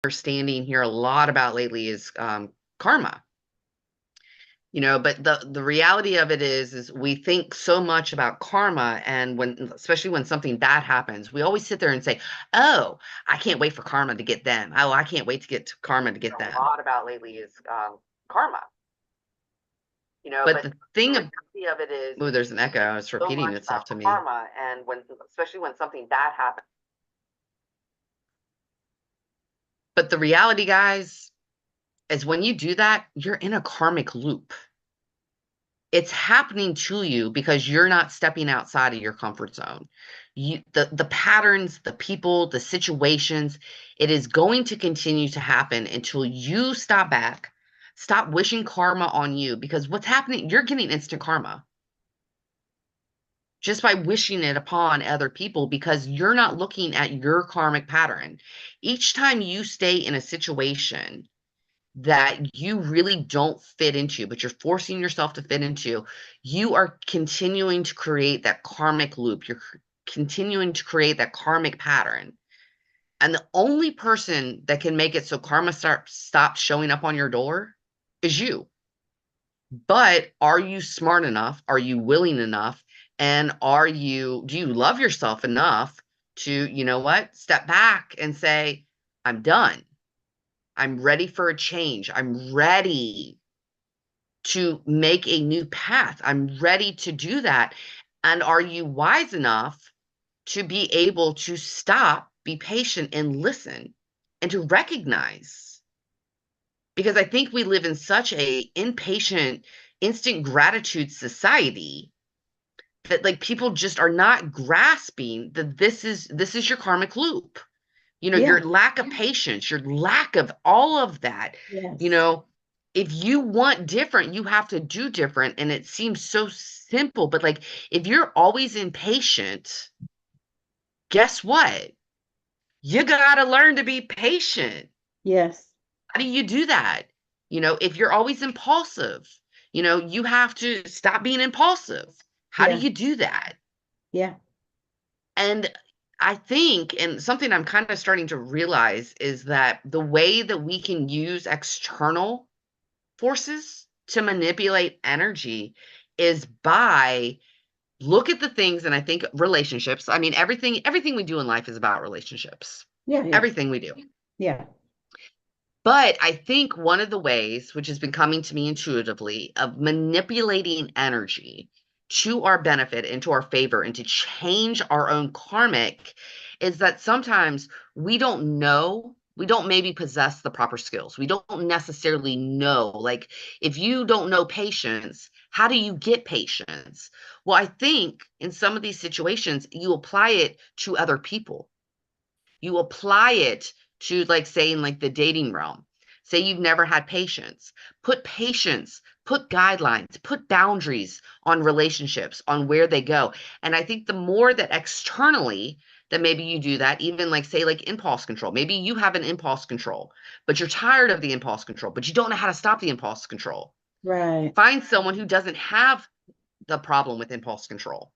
understanding here a lot about lately is karma. But the reality of it is we think so much about karma, and especially when something bad happens, we always sit there and say, "Oh, I can't wait for karma to get them. Oh, I can't wait to get to karma to get them." A lot about lately is karma. But the thing of it is, oh, there's an echo. It's repeating itself to me. Karma, and especially when something bad happens. But the reality, guys, is when you do that, you're in a karmic loop. It's happening to you because you're not stepping outside of your comfort zone. The patterns, the people, the situations, it is going to continue to happen until you stop back, stop wishing karma on you, because what's happening, you're getting instant karma just by wishing it upon other people, because you're not looking at your karmic pattern. Each time you stay in a situation that you really don't fit into, but you're forcing yourself to fit into, you are continuing to create that karmic loop. You're continuing to create that karmic pattern. And the only person that can make it so karma stops showing up on your door is you. But are you smart enough? Are you willing enough? And do you love yourself enough to, step back and say, I'm done. I'm ready for a change. I'm ready to make a new path. I'm ready to do that. And are you wise enough to be able to stop, be patient, and listen, and to recognize? Because I think we live in such a impatient, instant gratitude society that people just are not grasping that this is your karmic loop. Your lack of patience, your lack of all of that. Yes. If you want different, you have to do different. And it seems so simple, but if you're always impatient, guess what? You got to learn to be patient. Yes. How do you do that? If you're always impulsive, you have to stop being impulsive. How do you do that? Yeah. And I think, and something I'm kind of starting to realize, is that the way that we can use external forces to manipulate energy is by look at the things. And I think relationships, I mean, everything we do in life is about relationships. Yeah. Everything we do. Yeah. But I think one of the ways, which has been coming to me intuitively, of manipulating energy to our benefit and to our favor and to change our own karmic, is that sometimes we don't maybe possess the proper skills. We don't necessarily know. Like, if you don't know patience, how do you get patience? Well, I think in some of these situations, you apply it to other people. You apply it to, say, in the dating realm. Say you've never had patience. Put patience, put guidelines, put boundaries on relationships, on where they go. And I think the more that externally that maybe you do that, even say impulse control. Maybe you have an impulse control, but you're tired of the impulse control, but you don't know how to stop the impulse control. Right. Find someone who doesn't have the problem with impulse control.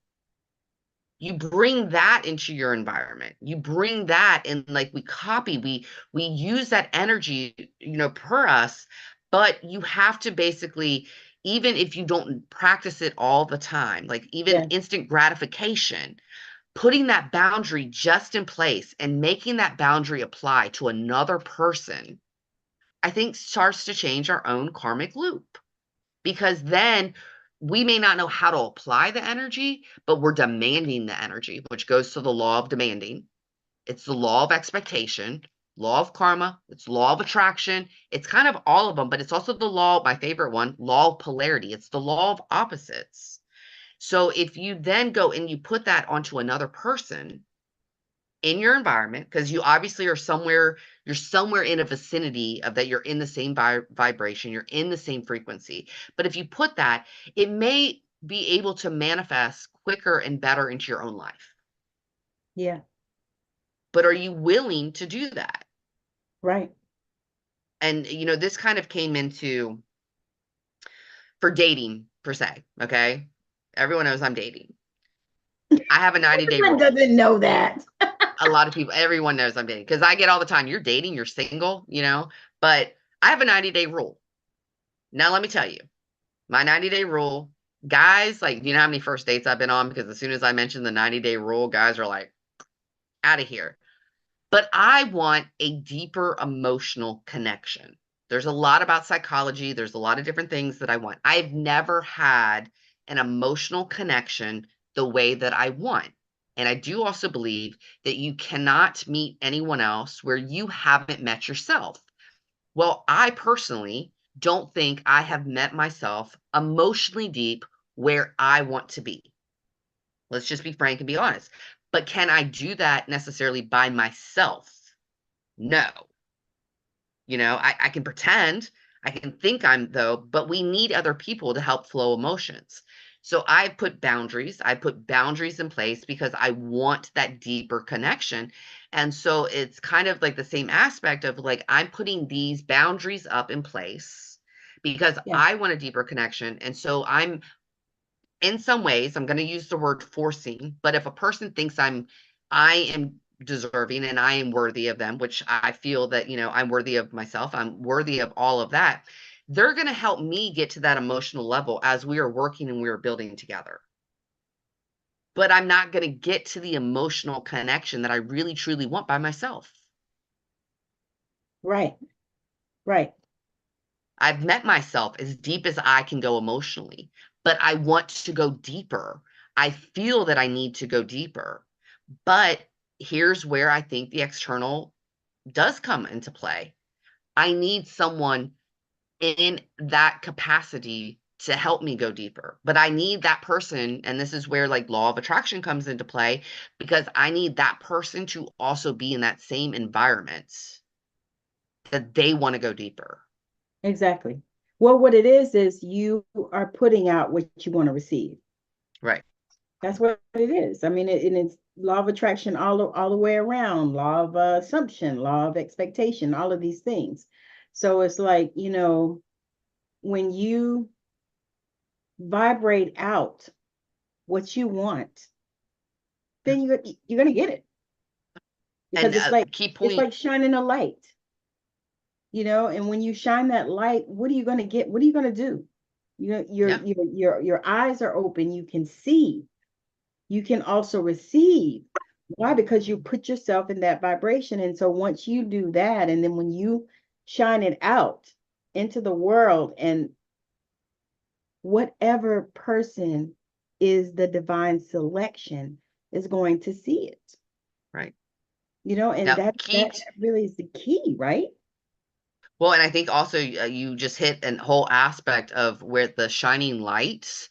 You bring that into your environment. You bring that in, we use that energy, per us, but you have to basically, even if you don't practice it all the time, even instant gratification, putting that boundary just in place and making that boundary apply to another person, I think starts to change our own karmic loop. Because then we may not know how to apply the energy, but we're demanding the energy, which goes to the law of demanding. It's the law of expectation, law of karma, it's law of attraction. It's kind of all of them, but it's also the law, my favorite one, law of polarity. It's the law of opposites. So if you then go and you put that onto another person in your environment, because you obviously you're somewhere in a vicinity of that, you're in the same vibration, you're in the same frequency. But if you put that, it may be able to manifest quicker and better into your own life. Yeah. But are you willing to do that? Right. And this kind of came into for dating per se. Okay, everyone knows I'm dating. I have a 90-day rule. Doesn't know that. A lot of people, everyone knows I'm dating because I get all the time, you're dating, you're single, but I have a 90-day rule. Now, let me tell you, my 90-day rule, guys, like, you know how many first dates I've been on? Because as soon as I mention the 90-day rule, guys are like, out of here. But I want a deeper emotional connection. There's a lot about psychology. There's a lot of different things that I want. I've never had an emotional connection the way that I want. And I do also believe that you cannot meet anyone else where you haven't met yourself. Well, I personally don't think I have met myself emotionally deep where I want to be. Let's just be frank and be honest. But can I do that necessarily by myself? No. I can pretend, I can think I'm though, but we need other people to help flow emotions. So I put boundaries in place because I want that deeper connection. And so it's kind of like the same aspect of like, I'm putting these boundaries up in place because Yeah. I want a deeper connection. And so I'm, in some ways, I'm going to use the word forcing, but if a person thinks I am deserving and I am worthy of them, which I feel that, I'm worthy of myself, I'm worthy of all of that, they're going to help me get to that emotional level as we are working and we are building together. But I'm not going to get to the emotional connection that I really truly want by myself. Right. Right. I've met myself as deep as I can go emotionally, but I want to go deeper. I feel that I need to go deeper. But here's where I think the external does come into play. I need someone in that capacity to help me go deeper. But I need that person, and this is where like law of attraction comes into play, because I need that person to also be in that same environment that they want to go deeper. Exactly. Well, what it is you are putting out what you want to receive. Right. That's what it is. I mean, it's law of attraction all the way around, law of assumption, law of expectation, all of these things. So it's like, when you vibrate out what you want, then you're going to get it. Because And key it's point. like shining a light, and when you shine that light, what are you going to get? What are you going to do? Your eyes are open, you can see. You can also receive. Why? Because you put yourself in that vibration. And so once you do that, and then when you shine it out into the world, and whatever person is the divine selection is going to see it. Right. And Now, that really is the key, right? well, and I think also you just hit a whole aspect of where the shining lights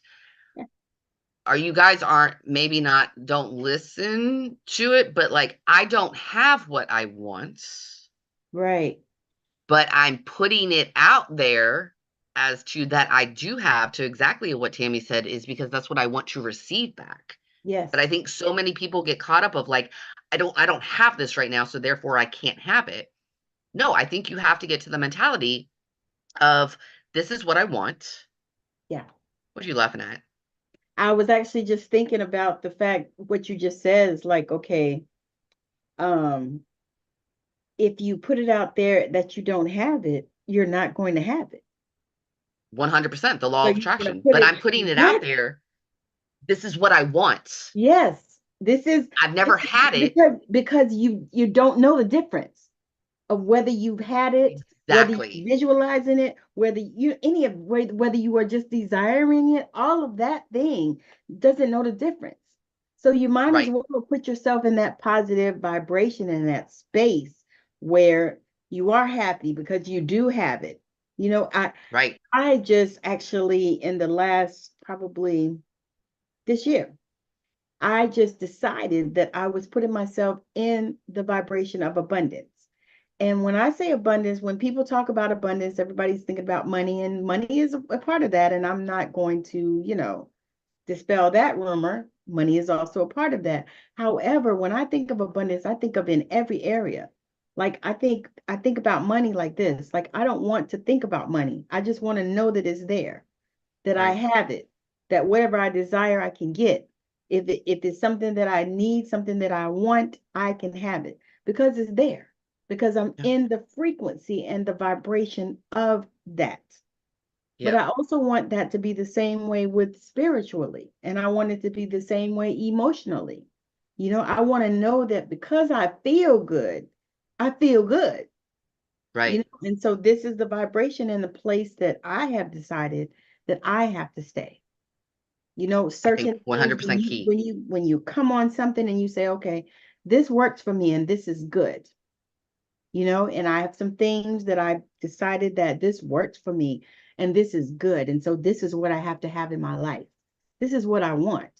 are. You guys don't listen to it, but like, I don't have what I want. Right. But I'm putting it out there as to that I do have, to exactly what Tammy said, is because that's what I want to receive back. Yes. But I think so many people get caught up of like, I don't have this right now, so therefore I can't have it. No, I think you have to get to the mentality of, this is what I want. Yeah. What are you laughing at? I was actually just thinking about the fact what you just said is like, okay, if you put it out there that you don't have it, you're not going to have it. 100%, the law So of you're going to attraction. put But it, I'm putting it out yes, there. This is what I want. yes. I've never had it. Because you don't know the difference of whether you've had it, whether you're Exactly. visualizing it, whether you are just desiring it, all of that thing doesn't know the difference. So you might as Right. well put yourself in that positive vibration, in that space where you are happy because you do have it. Right. I just actually, in the last, probably this year, I just decided that I was putting myself in the vibration of abundance. And when I say abundance, when people talk about abundance, everybody's thinking about money, and money is a part of that. And I'm not going to, dispel that rumor. Money is also a part of that. However, when I think of abundance, I think of in every area. Like I think about money like this. Like, I don't want to think about money. I just want to know that it's there, that I Right. have it, that whatever I desire, I can get. If it's something that I need, something that I want, I can have it because it's there, because I'm in the frequency and the vibration of that. But I also want that to be the same way with spiritually. And I want it to be the same way emotionally. I want to know that because I feel good, I feel good. Right. And so this is the vibration and the place that I have decided that I have to stay. I think Certain things 100% key. when you come on something and you say, okay, this works for me and this is good. And I have some things that I decided that this works for me and this is good. And so this is what I have to have in my life. This is what I want.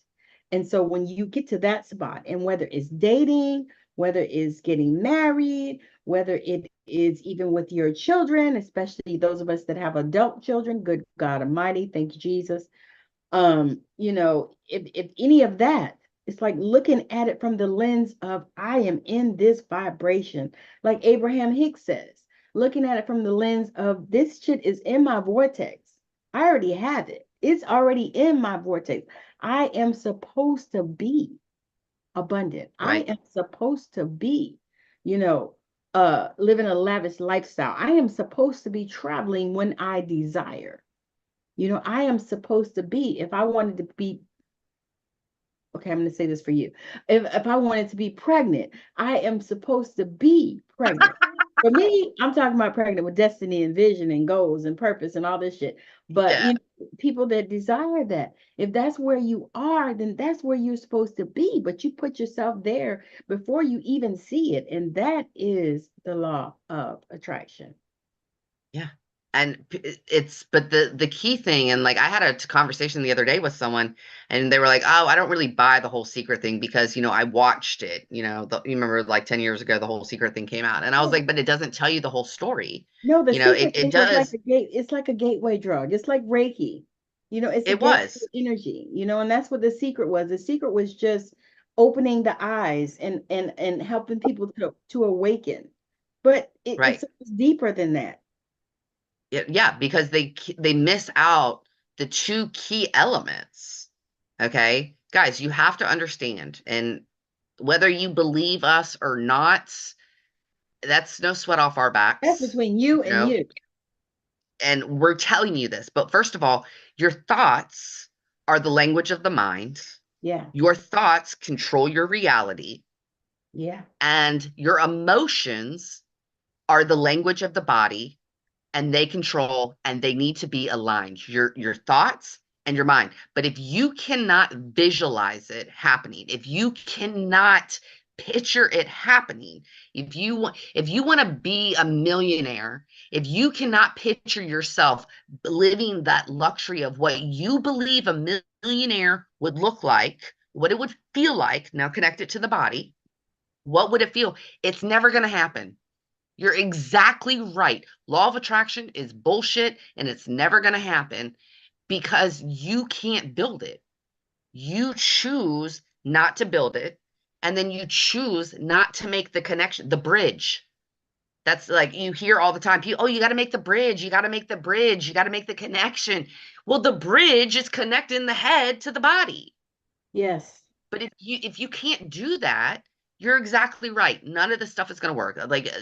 And so when you get to that spot, and whether it's dating, whether it's getting married, whether it is even with your children, especially those of us that have adult children, good God Almighty, thank you, Jesus. If any of that, it's like looking at it from the lens of I am in this vibration, like Abraham Hicks says, looking at it from the lens of this shit is in my vortex. I already have it. It's already in my vortex. I am supposed to be abundant. I Right. am supposed to be, living a lavish lifestyle. I am supposed to be traveling when I desire. I am supposed to be, if I wanted to be, okay, I'm going to say this for you. If I wanted to be pregnant, I am supposed to be pregnant. For me, I'm talking about pregnant with destiny and vision and goals and purpose and all this shit. But, Yeah. People that desire that, if that's where you are, then that's where you're supposed to be. But you put yourself there before you even see it. And that is the law of attraction. Yeah. And but the key thing, and like I had a conversation the other day with someone, and they were like, oh, I don't really buy the whole secret thing because, I watched it, you remember like 10 years ago, the whole secret thing came out. And I was like, but it doesn't tell you the whole story. No, the secret It thing is like does. a gate. It's like a gateway drug. It's like Reiki. It's a It gateway was. energy. And that's what the secret was. The secret was just opening the eyes and helping people to awaken. But Right. it's deeper than that. Yeah, because they miss out the two key elements. Okay? Guys, you have to understand, and whether you believe us or not, that's no sweat off our That's backs, between you you and know? you. And we're telling you this. But first of all, your thoughts are the language of the mind. Yeah. Your thoughts control your reality, Yeah. and your emotions are the language of the body, and they control and they need to be aligned, your thoughts and your mind. But if you cannot visualize it happening, if you cannot picture it happening, if you want to be a millionaire, if you cannot picture yourself living that luxury of what you believe a millionaire would look like, what it would feel like, now connect it to the body, what would it feel? It's never going to happen. You're exactly right. Law of attraction is bullshit and it's never going to happen because you can't build it. You choose not to build it, and then you choose not to make the connection, the bridge. That's like you hear all the time. People, oh, you got to make the bridge. You got to make the bridge. You got to make the connection. Well, the bridge is connecting the head to the body. Yes. But if you can't do that, you're exactly right. None of this stuff is going to work. Like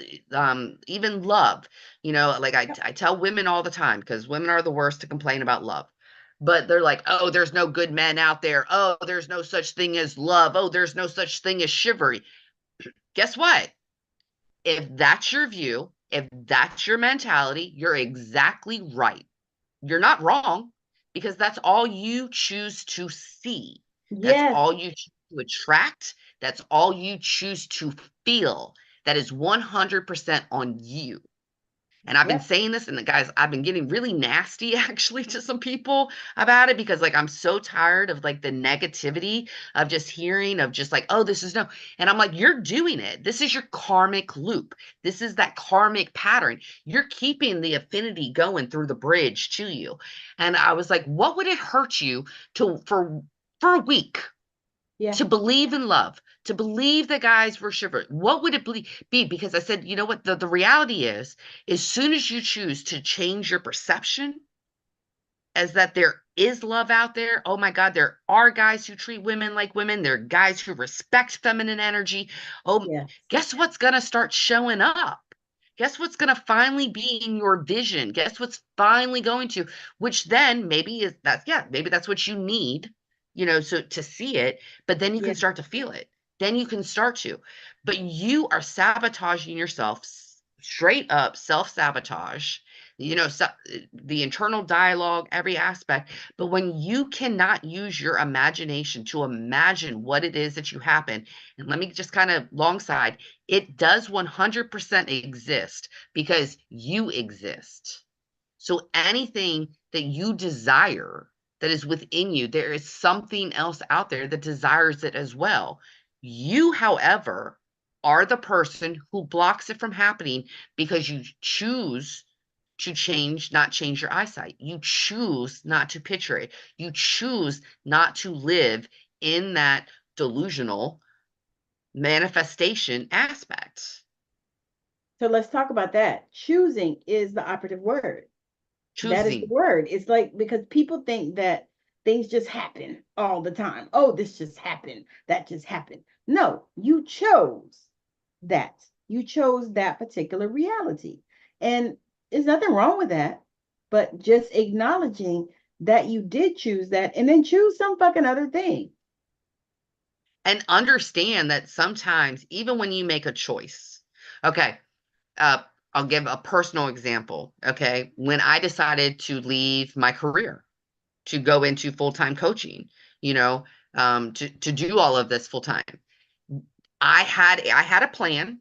even love, like I tell women all the time because women are the worst to complain about love. But they're like, "Oh, there's no good men out there. Oh, there's no such thing as love. Oh, there's no such thing as chivalry." Guess what? If that's your view, if that's your mentality, you're exactly right. You're not wrong because that's all you choose to see. That's Yes. all you choose to attract. That's all you choose to feel. That is 100% on you. And I've been Yep. saying this, and the guys, I've been getting really nasty actually to some people about it because, like, I'm so tired of like the negativity of just hearing of just like, oh, this is no. And I'm like, you're doing it. This is your karmic loop. This is that karmic pattern. You're keeping the affinity going through the bridge to you. And I was like, what would it hurt you to for a week Yeah. to believe in love, to believe that guys were chivalrous? What would it be? Because I said, you know what? The reality is, as soon as you choose to change your perception, as that there is love out there. Oh my God, there are guys who treat women like women. There are guys who respect feminine energy. Oh, Yeah. guess what's going to start showing up? Guess what's going to finally be in your vision? Guess what's finally going to, which then maybe is that's, yeah, maybe that's what you need, so to see it, but then you Yeah. can start to feel it. Then you can start to, but you are sabotaging yourself, straight up self-sabotage, so, the internal dialogue, every aspect. But when you cannot use your imagination to imagine what it is that you happen, and let me just kind of alongside, it does 100% exist because you exist. So anything that you desire that is within you, there is something else out there that desires it as well. You, however, are the person who blocks it from happening because you choose to not change your eyesight. You choose not to picture it. You choose not to live in that delusional manifestation aspect. So let's talk about that. Choosing is the operative word. That is the Choosing. word. It's like, because people think that things just happen all the time. Oh, this just happened. That just happened. No, you chose that. You chose that particular reality. And there's nothing wrong with that, but just acknowledging that you did choose that and then choose some fucking other thing. And understand that sometimes, even when you make a choice, okay, I'll give a personal example. Okay. When I decided to leave my career to go into full-time coaching, to do all of this full time, I had a plan.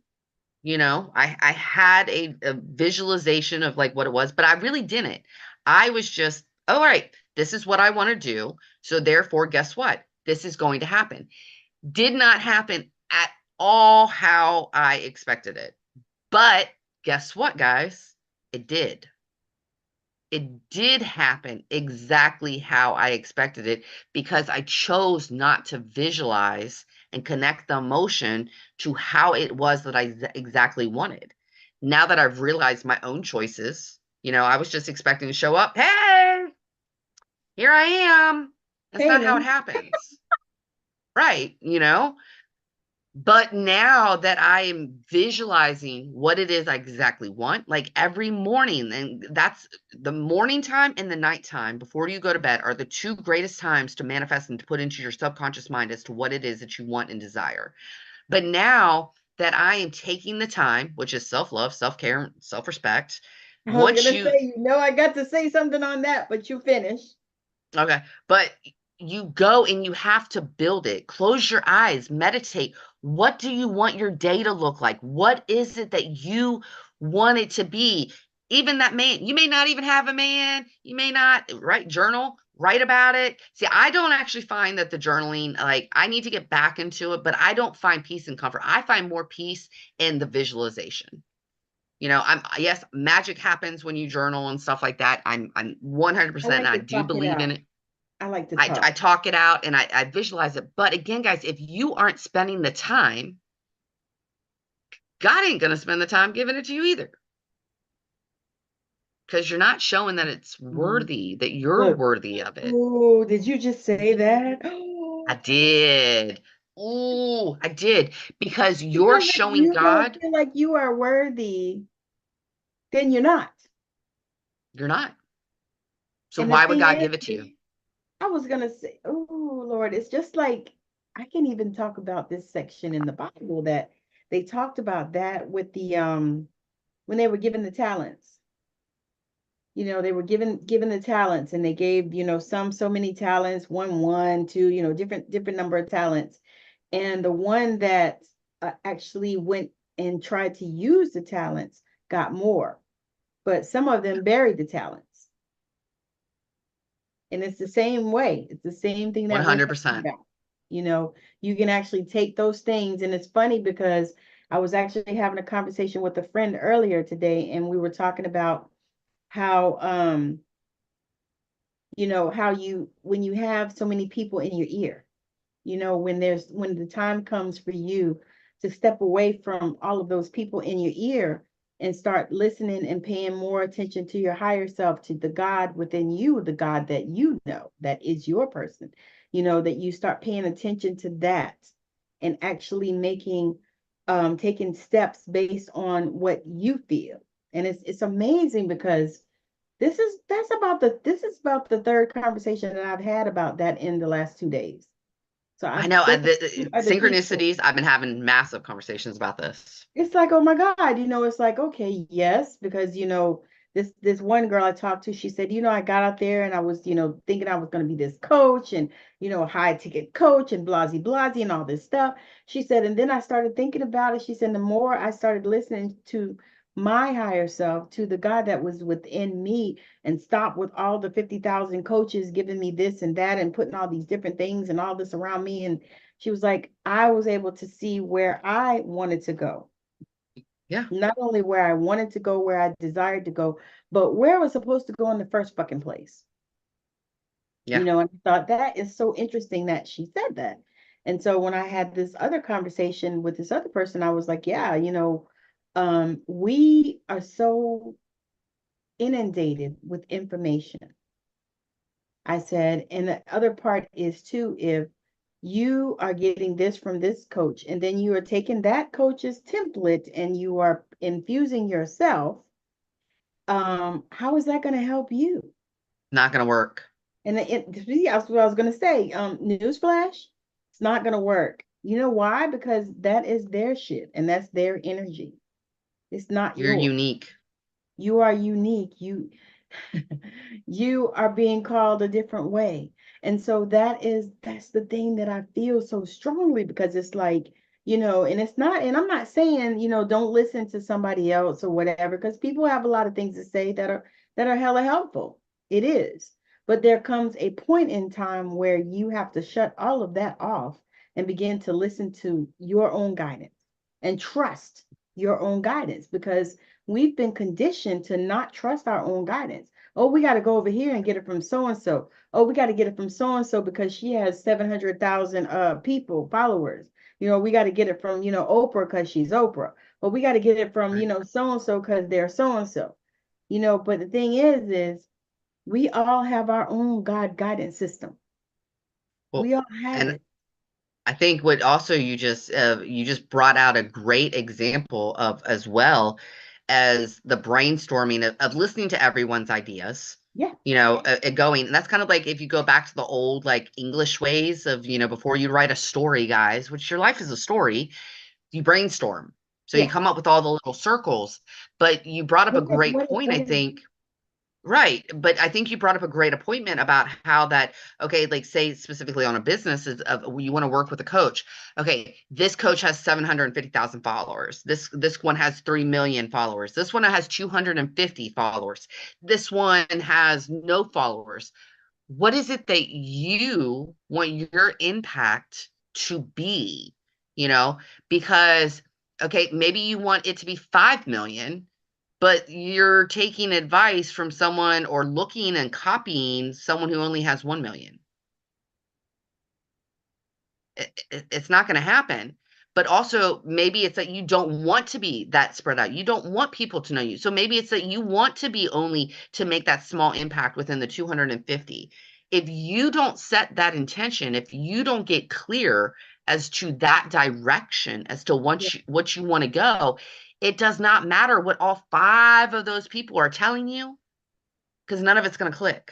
I had a visualization of like what it was, but I really didn't. I was just, all right, this is what I want to do. So therefore, guess what? This is going to happen. Did not happen at all how I expected it. But guess what, guys? It did. It did happen exactly how I expected it because I chose not to visualize and connect the emotion to how it was that I exactly wanted. Now that I've realized my own choices, I was just expecting to show up. Hey, here I am. That's Hey, not how now. it happens. Right. But now that I am visualizing what it is I exactly want, like every morning, and that's the morning time and the nighttime before you go to bed are the two greatest times to manifest and to put into your subconscious mind as to what it is that you want and desire. But now that I am taking the time, which is self-love, self-care, self-respect, I was once gonna you, say, I got to say something on that, but you finish. okay, but you go and you have to build it. Close your eyes, meditate. What do you want your day to look like? What is it that you want it to be? Even that man, you may not even have a man. You may not, right? Journal, write about it. See, I don't actually find that the journaling, like, I need to get back into it, but I don't find peace and comfort. I find more peace in the visualization. Yes, magic happens when you journal and stuff like that. I'm I 100%, and like I to do talk it believe in out. it. I like to I talk. talk it out and I visualize it. But again, guys, if you aren't spending the time, God ain't going to spend the time giving it to you either. Because you're not showing that it's Mm. worthy, that you're Look. worthy of it. Oh, did you just say that? I did. Oh, I did. Because you're Because if showing you don't God feel like you are worthy, then you're not. you're not. So And the why would thing God is, give it to you? I was gonna say, oh Lord, it's just like I can even talk about this section in the Bible that they talked about that with the when they were given the talents. They were given the talents, and they gave, some so many talents, one, two, different number of talents. And the one that actually went and tried to use the talents got more, but some of them buried the talents. And it's the same way. It's the same thing that we're talking 100%. about. You can actually take those things. And it's funny because I was actually having a conversation with a friend earlier today, and we were talking about how how when you have so many people in your ear, when the time comes for you to step away from all of those people in your ear, and start listening and paying more attention to your higher self, to the God within you, the God that you know, that is your person, that you start paying attention to that and actually taking steps based on what you feel. And it's amazing because this is about the third conversation that I've had about that in the last 2 days. So I know the other people. synchronicities. I've been having massive conversations about this. It's like, oh my God, it's like, okay, yes, because this one girl I talked to, she said, I got out there and I was, thinking I was going to be this coach and, a high ticket coach and blasey blasey and all this stuff. She said, and then I started thinking about it. She said, the more I started listening to my higher self, to the God that was within me, and stop with all the 50,000 coaches giving me this and that and putting all these different things and all this around me. And she was like, I was able to see where I wanted to go. Yeah. Not only where I wanted to go, where I desired to go, but where I was supposed to go in the first fucking place. Yeah. And I thought that is so interesting that she said that. And so when I had this other conversation with this other person, I was like, yeah, we are so inundated with information. I said, and the other part is too, if you are getting this from this coach, and then you are taking that coach's template and you are infusing yourself, how is that going to help you? Not going to work. And that's what I was going to say. Newsflash, it's not going to work. You know why? Because that is their shit and that's their energy. It's not You're yours. unique. You are unique. You are being called a different way. And so that's the thing that I feel so strongly, because it's like, and it's not, and I'm not saying, don't listen to somebody else or whatever, because people have a lot of things to say that are hella helpful. It is. But there comes a point in time where you have to shut all of that off and begin to listen to your own guidance and trust your own guidance, because we've been conditioned to not trust our own guidance. Oh, we got to go over here and get it from so and so. Oh, we got to get it from so and so because she has 700,000 people, followers. We got to get it from, Oprah because she's Oprah. Or we got to get it from, so and so because they're so and so. But the thing is we all have our own God guidance system. Well, We all have and it. I think what also you just brought out a great example of, as well as the brainstorming of listening to everyone's ideas. Yeah. Going, and that's kind of like if you go back to the old like English ways of, before you write a story, guys, which your life is a story, you brainstorm. So you Yeah. come up with all the little circles. But you brought up a great point, I think. Right. But I think you brought up a great appointment about how that, okay, like say specifically on a business is of you want to work with a coach. Okay, this coach has 750,000 followers. This one has 3 million followers. This one has 250 followers. This one has no followers. What is it that you want your impact to be? Because okay, maybe you want it to be 5 million, but you're taking advice from someone or looking and copying someone who only has 1 million. It's not going to happen. But also, maybe it's that you don't want to be that spread out. You don't want people to know you. So maybe it's that you want to be only to make that small impact within the 250. If you don't set that intention, if you don't get clear as to that direction, as to what you want to go, it does not matter what all 5 of those people are telling you, because none of it's going to click,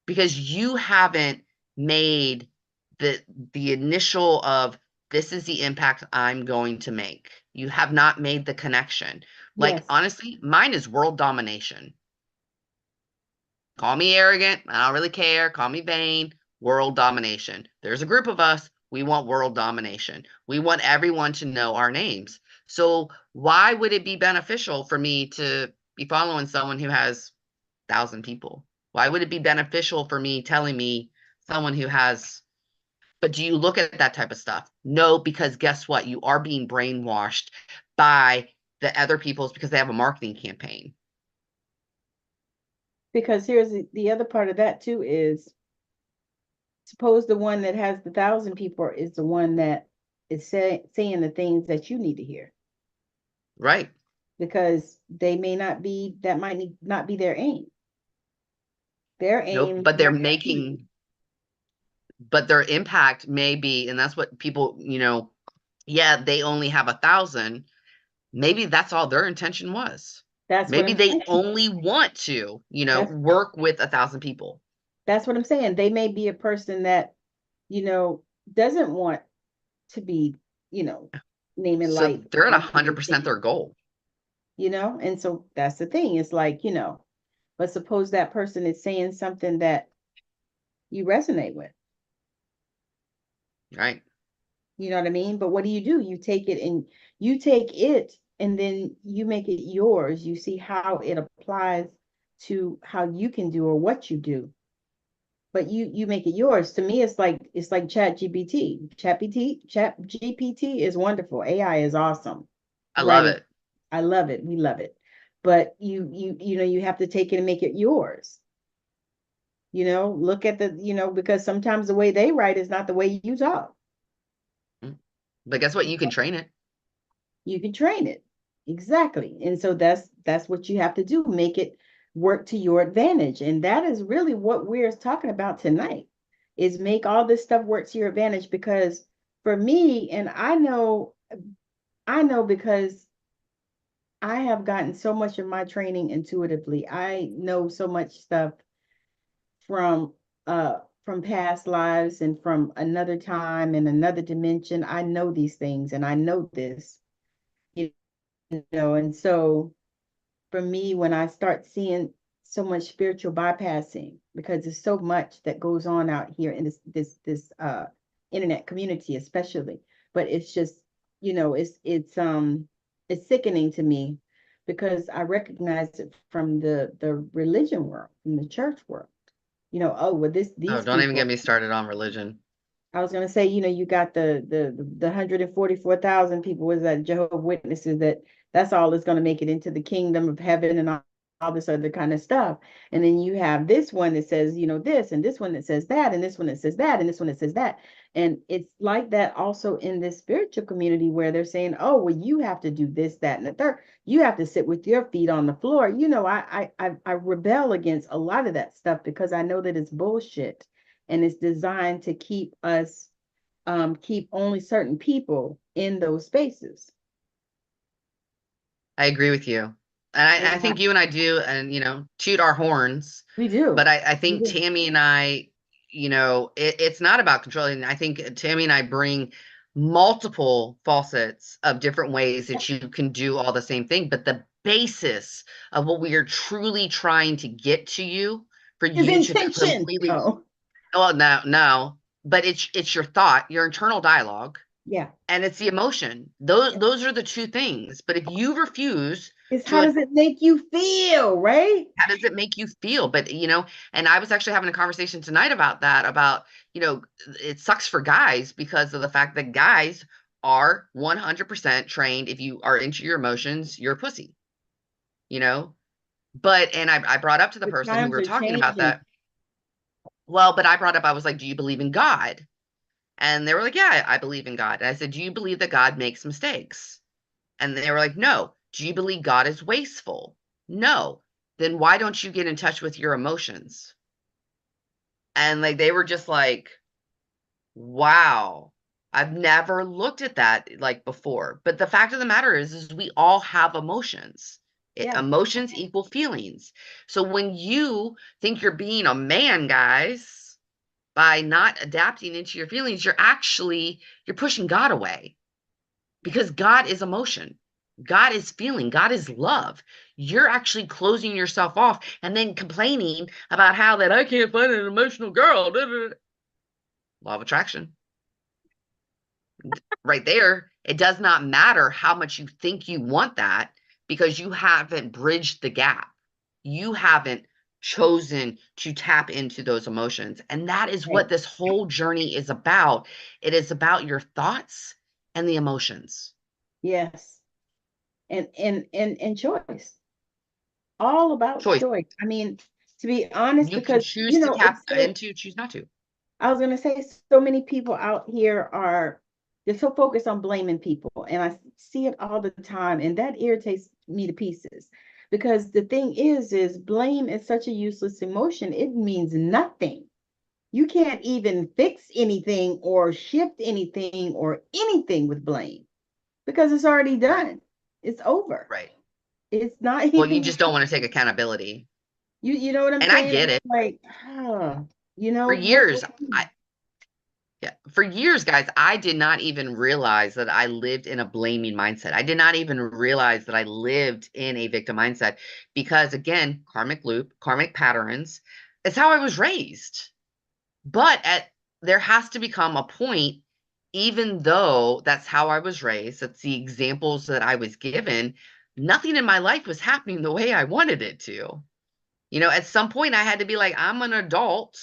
because you haven't made the initial of, this is the impact I'm going to make. You have not made the connection. Like, Yes. honestly, mine is world domination. Call me arrogant, I don't really care. Call me vain. World domination. There's a group of us. We want world domination. We want everyone to know our names. So why would it be beneficial for me to be following someone who has 1,000 people? Why would it be beneficial for me telling me someone who has? But do you look at that type of stuff? No, because guess what? You are being brainwashed by the other people's, because they have a marketing campaign. Because here's the other part of that too is, suppose the one that has the 1,000 people is the one that is saying the things that you need to hear. Right. because they may not be, that might not be their aim. Their Nope. aim But they're might be, making, but their impact may be, and that's what people, yeah, they only have 1,000. Maybe that's all their intention was. that's what Maybe I'm they saying. only want to, That's work with 1,000 people. that's what I'm saying. They may be a person that, doesn't want to be, naming So light they're at on people's 100% things, their goal. and so that's the thing. It's like, but suppose that person is saying something that you resonate with. Right. You know what I mean? But what do? You take it and then you make it yours. You see how it applies to how you can do or what you do. But you make it yours. To me, it's like Chat GPT. Chat GPT is wonderful. AI is awesome. I love Right. it. I love it. We love it. But you have to take it and make it yours. Look at because sometimes the way they write is not the way you talk. But guess what? You can train it. You can train it. Exactly. And so that's what you have to do, make it work to your advantage. And that is really what we're talking about tonight, is make all this stuff work to your advantage. Because for me, and I know because I have gotten so much of my training intuitively. I know so much stuff from past lives and from another time and another dimension. I know these things and I know this, you and so for me, when I start seeing so much spiritual bypassing, because there's so much that goes on out here in this internet community, especially, but it's just, it's sickening to me, because I recognize it from the religion world, from the church world. Oh, well, Oh, these don't even people. get me started on religion. I was gonna say, you got the 144,000 people, was that Jehovah's Witnesses, that's all that's gonna make it into the kingdom of heaven and all this other kind of stuff. And then you have this one that says, this, and this one that says that, and this one that says that, and this one that says that. And it's like that also in this spiritual community, where they're saying, oh, well, you have to do this, that, and the third. You have to sit with your feet on the floor. I rebel against a lot of that stuff, because I know that it's bullshit, and it's designed to keep us, keep only certain people in those spaces. I agree with you. And I And think you and I do, and, toot our horns. we do. But I We think do. Tammy and I, it's not about controlling. I think Tammy and I bring multiple facets of different ways that you can do all the same thing. But the basis of what we are truly trying to get to you, for His you to intention. completely, Oh, well, no, but it's your thought, your internal dialogue, yeah. and it's the emotion. Those are the two things. But if you refuse It's how to, does it make you feel, right? how does it make you feel? But, and I was actually having a conversation tonight about that, about, it sucks for guys, because of the fact that guys are 100% trained. If you are into your emotions, you're a pussy, you know? But, and I brought up to the The person who we times were are talking about changing. that. Well, but I brought up, I was like, do you believe in God? And they were like, yeah, I believe in God. And I said, do you believe that God makes mistakes? And they were like, no. Do you believe God is wasteful? No. Then why don't you get in touch with your emotions? And like, they were just like, wow, I've never looked at that like before. But the fact of the matter is we all have emotions. Yeah. Emotions equal feelings. So when you think you're being a man, guys, by not adapting into your feelings, you're pushing God away, because God is emotion. God is feeling. God is love. You're actually closing yourself off and then complaining about how that I can't find an emotional girl. Law of attraction. Right there. It does not matter how much you think you want that, because you haven't bridged the gap. You haven't chosen to tap into those emotions. And that is Right. what this whole journey is about. It is about your thoughts and the emotions. Yes. And choice. All about Choice. choice. I mean, to be honest, You can because choose to tap it's so, into, choose not to. I was gonna say, so many people out here they're so focused on blaming people, and I see it all the time, and that irritates me to pieces. Because the thing is blame is such a useless emotion. It means nothing. You can't even fix anything or shift anything or anything with blame because it's already done. It's over. Right. It's not Well, you anything. just don't want to take accountability. You know what I'm And I saying? get it. It's like, you know For what years, for years, guys, I did not even realize that I lived in a blaming mindset. I did not even realize that I lived in a victim mindset because, again, karmic loop, karmic patterns, it's how I was raised. But there has to become a point, even though that's how I was raised, that's the examples that I was given, nothing in my life was happening the way I wanted it to. At some point I had to be like, I'm an adult.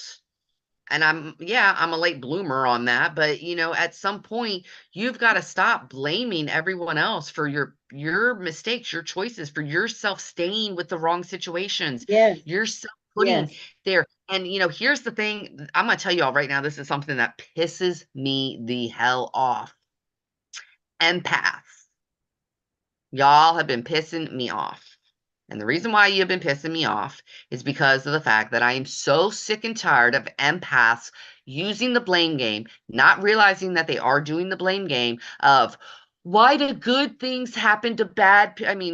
And I'm a late bloomer on that, but at some point you've got to stop blaming everyone else for your mistakes, your choices, for yourself staying with the wrong situations, yes, yourself putting yes. there. And here's the thing, I'm gonna tell you all right now, this is something that pisses me the hell off. Empaths, y'all have been pissing me off. And the reason why you've been pissing me off is because of the fact that I am so sick and tired of empaths using the blame game, not realizing that they are doing the blame game of why do good things happen to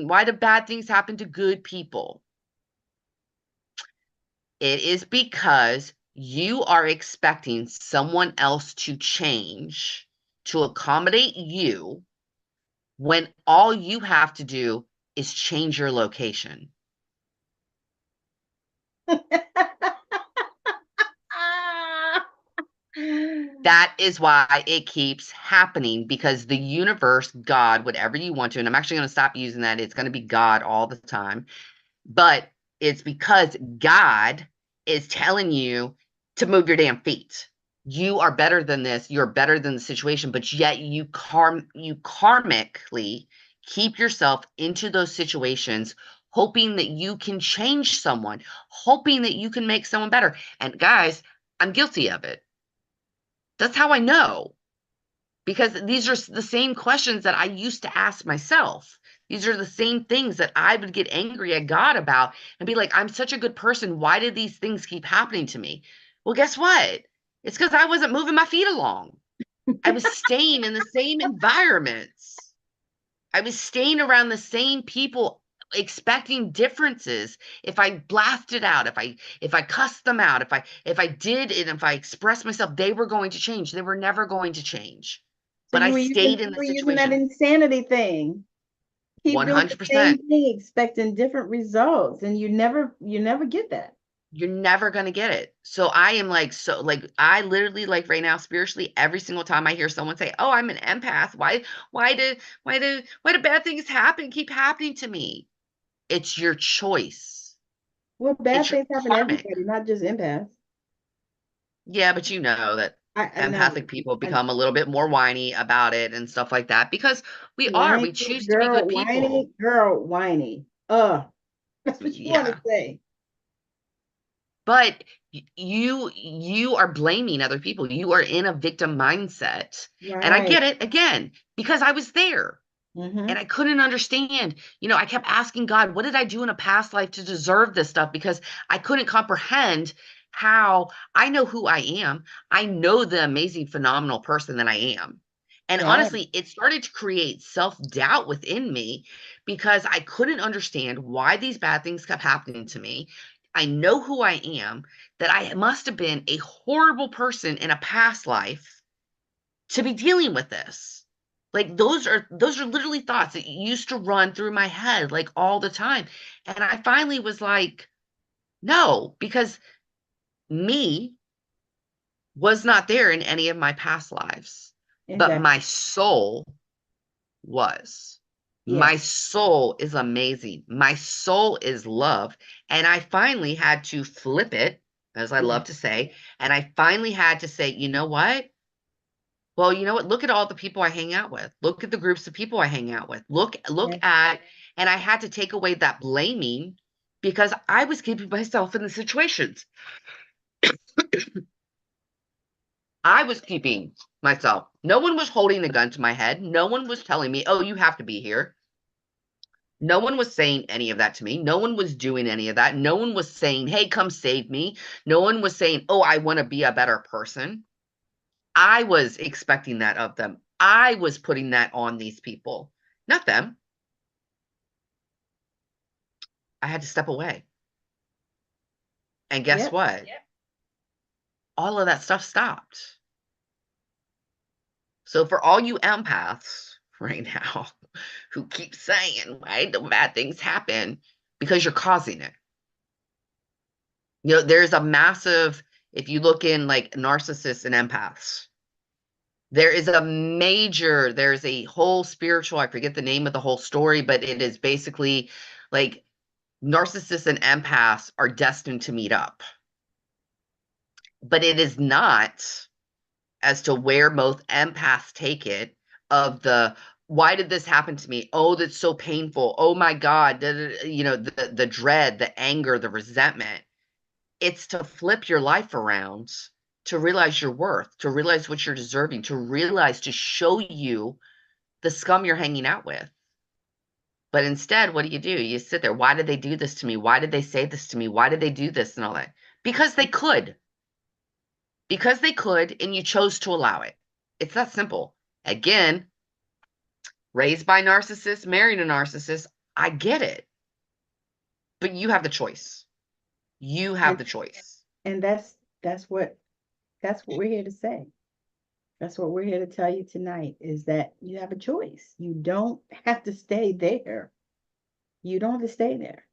why do bad things happen to good people? It is because you are expecting someone else to change to accommodate you when all you have to do is change your location. That is why it keeps happening, because the universe, God, whatever you want to, and I'm actually going to stop using that. It's going to be God all the time. But it's because God is telling you to move your damn feet. You are better than this. You're better than the situation, but yet you karmically keep yourself into those situations, hoping that you can change someone, hoping that you can make someone better. And guys, I'm guilty of it. That's how I know, because these are the same questions that I used to ask myself. These are the same things that I would get angry at God about and be like, I'm such a good person. Why did these things keep happening to me? Well, guess what? It's because I wasn't moving my feet along. I was staying in the same environments. I was staying around the same people, expecting differences. If I blasted out, if I cussed them out, if I did and if I expressed myself, they were going to change. They were never going to change. So But I you stayed in the were using that situation. insanity thing. Keep doing the same 100%. thing, expecting different results, and you never get that. You're never going to get it. So I am like, I literally, like, right now, spiritually, every single time I hear someone say, oh, I'm an empath, why do bad things keep happening to me? It's your choice. Well, It's bad your things happen to karmic. everybody, not just empaths. Yeah, but you know that I know. empathic people I, become a little bit more whiny about it and stuff like that, because whiny we choose to be good people. girl, whiny. That's what you want to Yeah. say. But you are blaming other people. You are in a victim mindset. And I Right. get it, again, because I was there and Mm-hmm. I couldn't understand. I kept asking God, what did I do in a past life to deserve this stuff? Because I couldn't comprehend how I know who I am. I know the amazing, phenomenal person that I am. And Right. honestly, it started to create self-doubt within me because I couldn't understand why these bad things kept happening to me. I know who I am, that I must have been a horrible person in a past life to be dealing with this. Like, those are literally thoughts that used to run through my head like all the time. And I finally was like, no, because me was not there in any of my past lives, but Exactly. my soul was. Yes. My soul is amazing. My soul is love. And I finally had to flip it, as I Yes. love to say. And I finally had to say, you know what? Well, you know what? Look at all the people I hang out with. Look at the groups of people I hang out with. Look Yes. at, and I had to take away that blaming because I was keeping myself in the situations. I was keeping myself. No one was holding a gun to my head. No one was telling me, oh, you have to be here. No one was saying any of that to me. No one was doing any of that. No one was saying, hey, come save me. No one was saying, oh, I want to be a better person. I was expecting that of them. I was putting that on these people, not them. I had to step away. And guess Yep. what? Yep. All of that stuff stopped. So for all you empaths right now who keep saying, why do bad things happen? Because you're causing it. You know, there's a massive, if you look in like narcissists and empaths, there's a whole spiritual, I forget the name of the whole story, but it is basically like narcissists and empaths are destined to meet up. But it is not as to where both empaths take it of the, why did this happen to me? Oh, that's so painful. Oh my God. You know, the dread, the anger, the resentment. It's to flip your life around, to realize your worth, to realize what you're deserving, to realize, to show you the scum you're hanging out with. But instead, what do? You sit there. Why did they do this to me? Why did they say this to me? Why did they do this and all that? Because they could. Because they could, and you chose to allow it. It's that simple. Again, raised by narcissists, married a narcissist, I get it. But you have the choice. You have And the choice. and that's what we're here to say. That's what we're here to tell you tonight, is that you have a choice. You don't have to stay there. You don't have to stay there.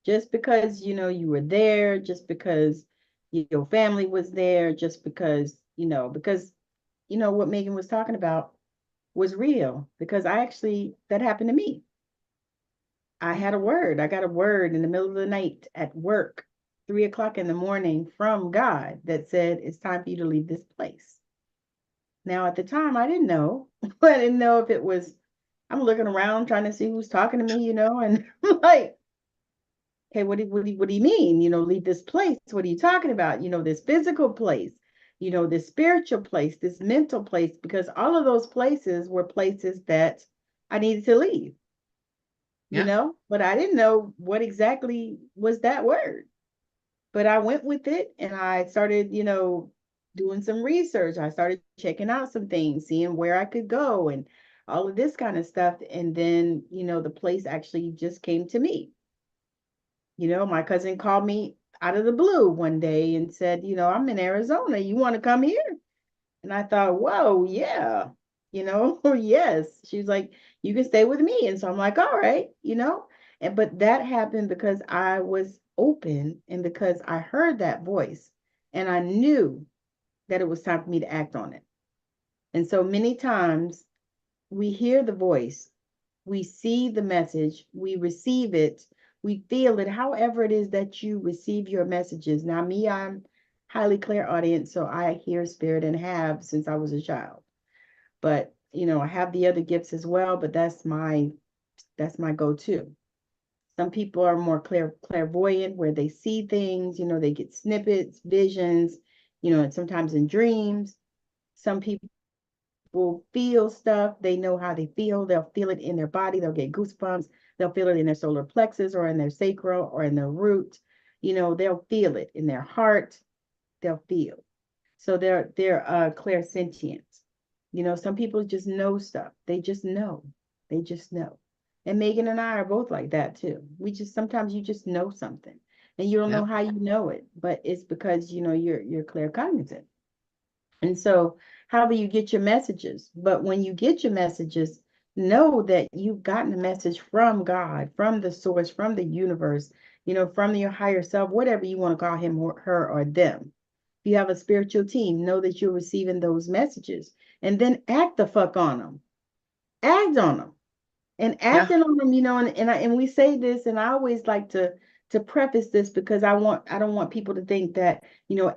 Just because, you were there, just because your family was there, just because, what Megan was talking about was real, because that happened to me. I got a word in the middle of the night at work, 3 o'clock in the morning, from God that said, it's time for you to leave this place. Now, at the time, I didn't know. I didn't know if it was, I'm looking around trying to see who's talking to me, and I'm like, okay, what do you mean? Leave this place. What are you talking about? This physical place, this spiritual place, this mental place, because all of those places were places that I needed to leave, but I didn't know what exactly was that word. But I went with it, and I started, doing some research. I started checking out some things, seeing where I could go and all of this kind of stuff. And then, the place actually just came to me. My cousin called me out of the blue one day and said, I'm in Arizona. You want to come here? And I thought, whoa, yeah, yes. She was like, you can stay with me. And so I'm like, all right, but that happened because I was open, and because I heard that voice, and I knew that it was time for me to act on it. And so many times we hear the voice, we see the message, we receive it, we feel it, however it is that you receive your messages. Now, me, I'm highly clairaudient, so I hear spirit and have since I was a child. But, I have the other gifts as well, but that's my go-to. Some people are more clairvoyant, where they see things, they get snippets, visions, and sometimes in dreams. Some people will feel stuff. They know how they feel. They'll feel it in their body. They'll get goosebumps. They'll feel it in their solar plexus, or in their sacral, or in their root. They'll feel it in their heart. They'll feel. So they're clairsentient. Some people just know stuff. They just know. They just know. And Megan and I are both like that too. Sometimes you just know something, and you don't know how you know it, but it's because you're claircognizant. And so, how do you get your messages? But when you get your messages, know that you've gotten a message from God, from the source, from the universe, from your higher self, whatever you want to call him, or her, or them. If you have a spiritual team, know that you're receiving those messages, and then act the fuck on them. Act on them. And acting on them, and we say this, and I always like to preface this, because I don't want people to think that,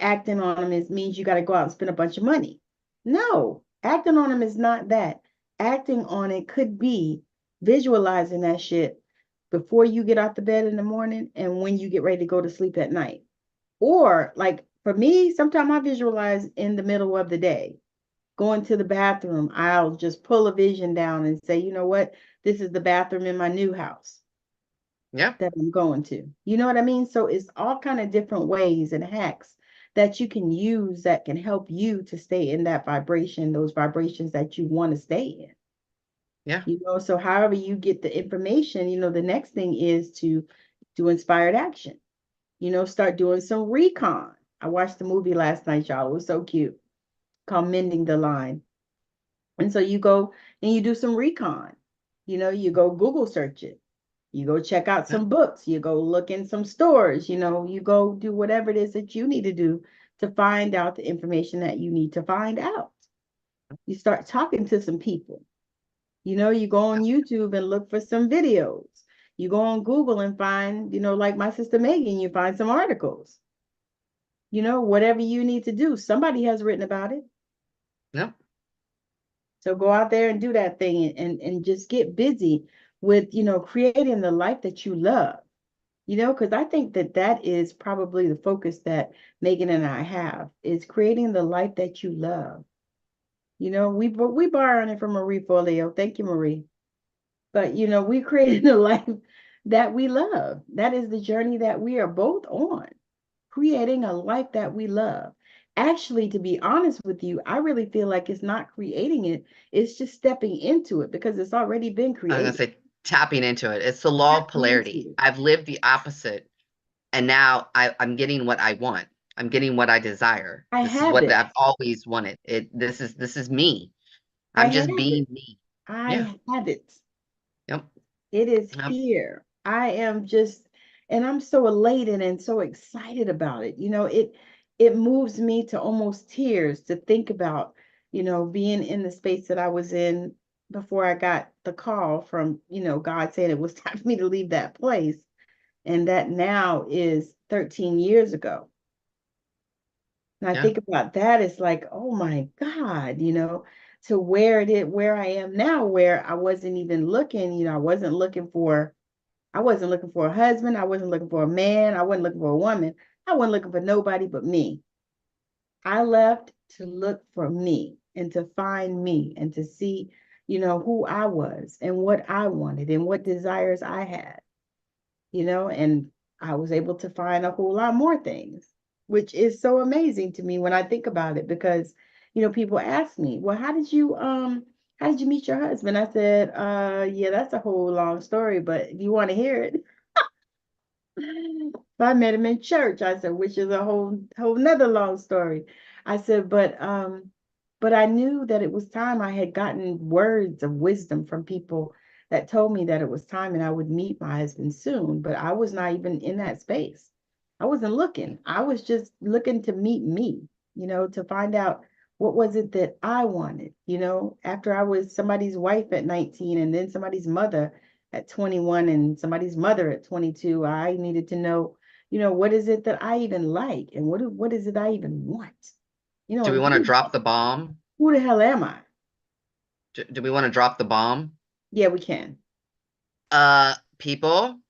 acting on them means you got to go out and spend a bunch of money. No, acting on them is not that. Acting on it could be visualizing that shit before you get out the bed in the morning, and when you get ready to go to sleep at night. Or, like, for me, sometimes I visualize in the middle of the day. Going to the bathroom, I'll just pull a vision down and say, you know what? This is the bathroom in my new house. Yeah. that I'm going to. You know what I mean? So it's all kind of different ways and hacks that you can use that can help you to stay in that vibration, those vibrations that you want to stay in. Yeah. You know, so however you get the information, you know, the next thing is to do inspired action. You know, start doing some recon. I watched the movie last night, y'all. It was so cute, called Mending the Line. And so you go and you do some recon. You know, you go Google search it. You go check out Yeah. some books. You go look in some stores. You know, you go do whatever it is that you need to do to find out the information that you need to find out. You start talking to some people. You know, you go on YouTube and look for some videos. You go on Google and find, you know, like my sister Megan, you find some articles. You know, whatever you need to do, somebody has written about it. Yeah. So go out there and do that thing and just get busy with, you know, creating the life that you love. You know, because I think that that is probably the focus that Megan and I have is creating the life that you love. You know, we borrowing it from Marie Forleo. Thank you, Marie. But you know, we created a life that we love. That is the journey that we are both on, creating a life that we love. Actually, to be honest with you, I really feel like it's not creating it, it's just stepping into it because it's already been I'm gonna created. say tapping into it. It's the law of Tapping polarity. into it. I've lived the opposite, and now I'm getting what I want. I'm getting what I desire. I This is have what it. I've always wanted. This is me. I I'm have just being it. me. Yeah. I have it. Yep. It is Yep. here. I am just, and I'm so elated and so excited about it. You know, it moves me to almost tears to think about, you know, being in the space that I was in before I got the call from, you know, God saying it was time for me to leave that place. And that now is 13 years ago. And I Yeah. think about that, it's like, oh my God, you know, to where it is, where I am now, where I wasn't even looking, you know, I wasn't looking for a husband. I wasn't looking for a man. I wasn't looking for a woman. I wasn't looking for nobody but me. I left to look for me and to find me and to see, you know, who I was and what I wanted and what desires I had, you know, and I was able to find a whole lot more things, which is so amazing to me when I think about it because, you know, people ask me, well, how did you meet your husband? I said, yeah, that's a whole long story, but if you want to hear it, I met him in church. I said, which is a whole nother long story. I said, but I knew that it was time. I had gotten words of wisdom from people that told me that it was time and I would meet my husband soon, but I was not even in that space. I wasn't looking. I was just looking to meet me, you know, to find out what was it that I wanted, you know, after I was somebody's wife at 19 and then somebody's mother at 21 and somebody's mother at 22, I needed to know, you know, what is it that I even like and what is it I even want? You know, Do we and want to drop the bomb? who the hell am I? Do we want to drop the bomb? Yeah, we can. People,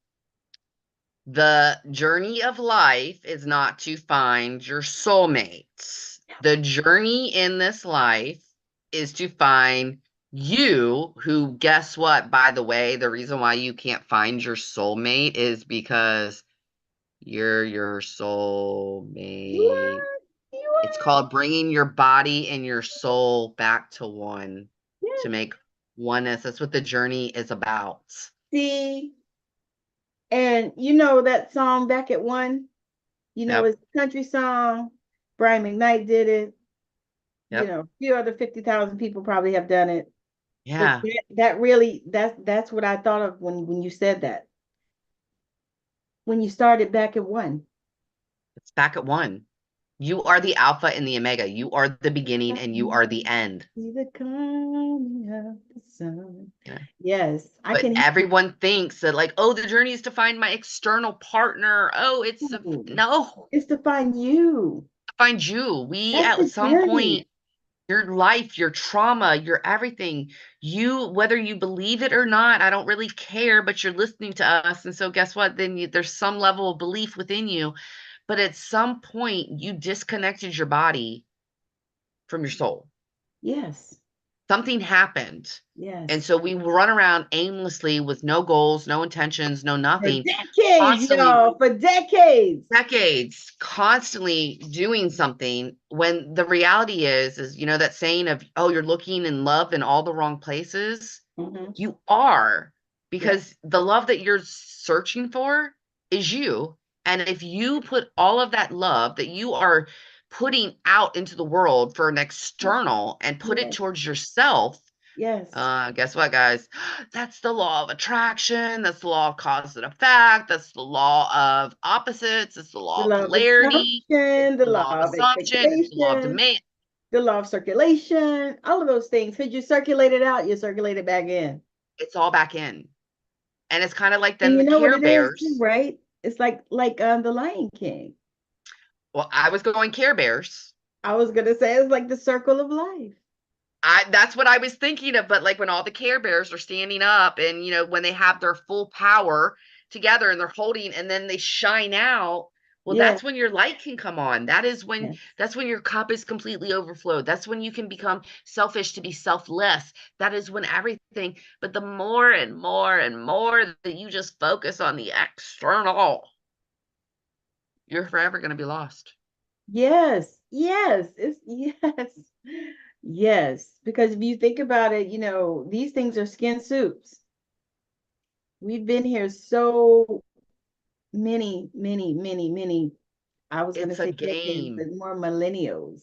the journey of life is not to find your soulmates. The journey in this life is to find you, who, guess what? By the way, the reason why you can't find your soulmate is because you're your You soulmate. are, you It's are. called bringing your body and your soul back to one to Yes. make oneness. That's what the journey is about. See, and you know that song Back at One, you know, Yep. it's a country song. Brian McKnight did it. You Yep. know, a few other 50,000 people probably have done it. But Yeah. that really, that's what I thought of when you said that. When you started back at one. It's back at one. You are the alpha and the omega. You are the beginning I and you are the can end. see the coming of the sun. Yeah. Yes, I But can hear everyone thinks that, like, oh, the journey is to find my external partner. Oh, you. no, It's to find you. find you. We, That's at the some journey. point, your life, your trauma, your everything, you, whether you believe it or not, I don't really care, but you're listening to us. And so guess what? Then there's some level of belief within you. But at some point, you disconnected your body from your soul. Yes. Something happened. And Yes. so we run around aimlessly with no goals, no intentions, no For nothing, decades, constantly, y'all, for decades. decades, constantly doing something when the reality is, you know, that saying of, oh, you're looking in love in all the wrong places. Hmm. You are, Yeah. because the love that you're searching for is you. And if you put all of that love that you are putting out into the world for an external and put it Yes. towards yourself, Yes. guess what, guys? That's the law of attraction. That's the law of cause and effect. That's the law of opposites. It's the The law of law of polarity. It's assumption, the the law law of of assumption. It's the law of expectation, demand. the law of circulation, all of those things. Because you circulate it out, you circulate it back in. It's all back in. And it's kind of like And then you the know what Care it is too, Bears. right? It's like the Lion King. Well, I was going Care Bears. I was gonna say it's like the circle of life. That's what I was thinking of, but like when all the Care Bears are standing up and you know when they have their full power together and they're holding and then they shine out, well Yeah. that's when your light can come on. Yes. That's when your cup is completely overflowed. That's when you can become selfish to be selfless. That is when everything, but the more and more and more that you just focus on the external, you're forever going to be lost. Yes. Yes. It's yes. Yes. Because if you think about it, these things are skin soups. We've been here so many, many, many, many, I was going to It's a say decades, but game. more millennials.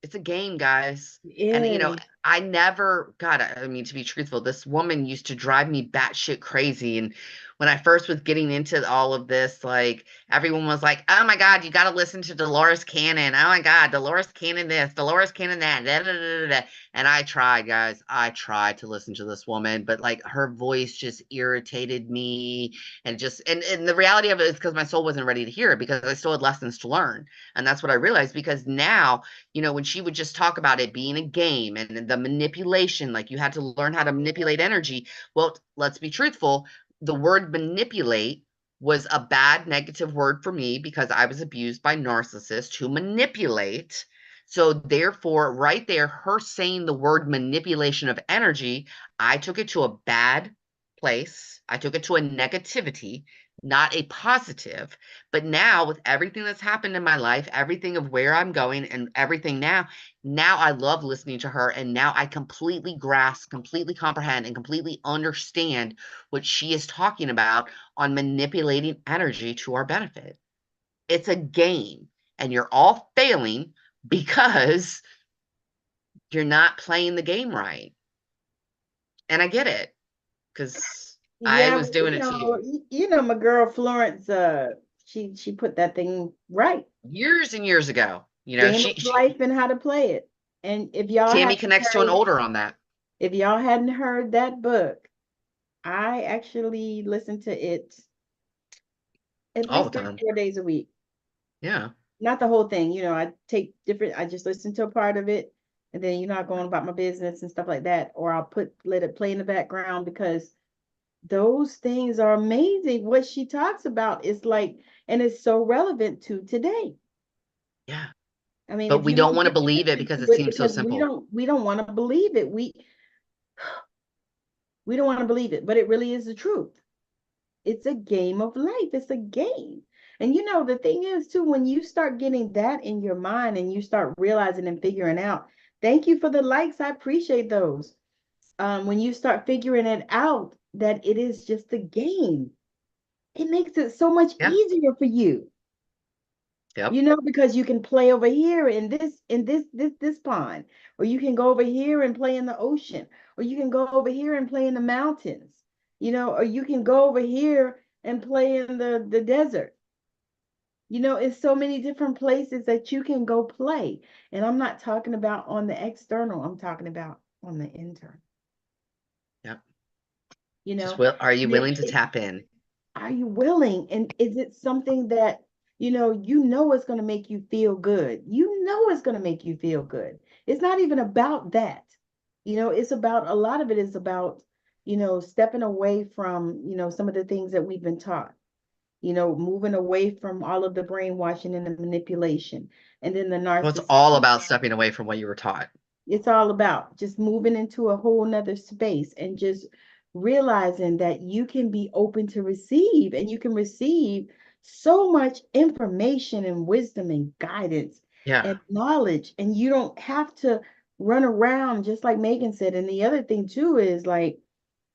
It's a game, guys. And you know, Yeah. I never, God, I mean, to be truthful, this woman used to drive me batshit crazy. And when I first was getting into all of this, like everyone was like, "Oh my God, you got to listen to Dolores Cannon. Oh my God, Dolores Cannon this, Dolores Cannon that." Da, da, da, da, da. And I tried, guys. I tried to listen to this woman, but like her voice just irritated me, and just and the reality of it is because my soul wasn't ready to hear it because I still had lessons to learn, and that's what I realized. Because now, you know, when she would just talk about it being a game and the manipulation, like you had to learn how to manipulate energy. Well, let's be truthful. The word manipulate was a bad negative word for me because I was abused by narcissists who manipulate. So therefore, right there, her saying the word manipulation of energy, I took it to a bad place. I took it to a negativity, not a positive. But now, with everything that's happened in my life, everything of where I'm going and everything now I love listening to her. And now I completely grasp, completely comprehend, and completely understand what she is talking about on manipulating energy to our benefit. It's a game, and you're all failing because you're not playing the game right. And I get it because I Yeah, was but, doing it too. my girl Florence, she put that thing right. Years and years ago. You know, Game of life and how to play it. And Tammy connects to an older on that if y'all hadn't heard that book, I actually listened to it at all the least three, time. 4 days a week. Yeah. Not the whole thing, I just listen to a part of it, and then I go on about my business and stuff like that, or I'll let it play in the background because those things are amazing. What she talks about is like, and it's so relevant to today. Yeah. I mean, But if we you don't don't want to pay believe it attention because to it it, seems so because simple. we don't want to believe it. We don't want to believe it, but it really is the truth. It's a game of life. It's a game. And the thing is too, when you start getting that in your mind and you start realizing and figuring out, thank you for the likes. I appreciate those. When you start figuring it out that it is just a game, it makes it so much Yeah. easier for you. Yep. Because you can play over here in this pond, or you can go over here and play in the ocean, or you can go over here and play in the mountains, or you can go over here and play in the desert. It's so many different places that you can go play. And I'm not talking about on the external, I'm talking about on the internal, Yep. you Just know. will. Are you And willing to tap in? are you willing? And is it something that it's going to make you feel good? It's going to make you feel good. It's not even about that. It's about, a lot of it is about, stepping away from, some of the things that we've been taught, moving away from all of the brainwashing and the manipulation, and then the Well, it's all narcissism. about stepping away from what you were taught. It's all about just moving into a whole nother space and just realizing that you can be open to receive, and you can receive so much information and wisdom and guidance Yeah. and knowledge, and you don't have to run around, just like Megan said. And the other thing too is, like,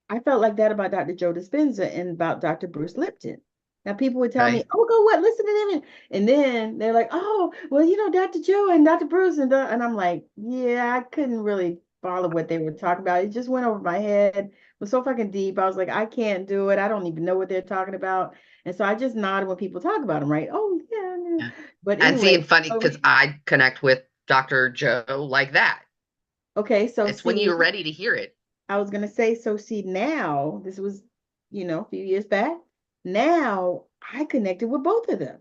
I felt like that about Dr. Joe Dispenza and about Dr. Bruce Lipton. Now people would tell me, Okay. "Oh, go what? Listen to them," and then they're like, "Oh, well, Dr. Joe and Dr. Bruce," and I'm like, "Yeah, I couldn't really follow what they were talking about. It just went over my head. It was so fucking deep. I was like, I can't do it. I don't even know what they're talking about." And so I just nodded when people talk about them, right? Oh yeah, yeah. Yeah. But And see, anyway, and funny so because I connect with Dr. Joe like that. okay, so It's when see, you're ready to hear it. I was gonna say, so see now, this was, a few years back. Now I connected with both of them.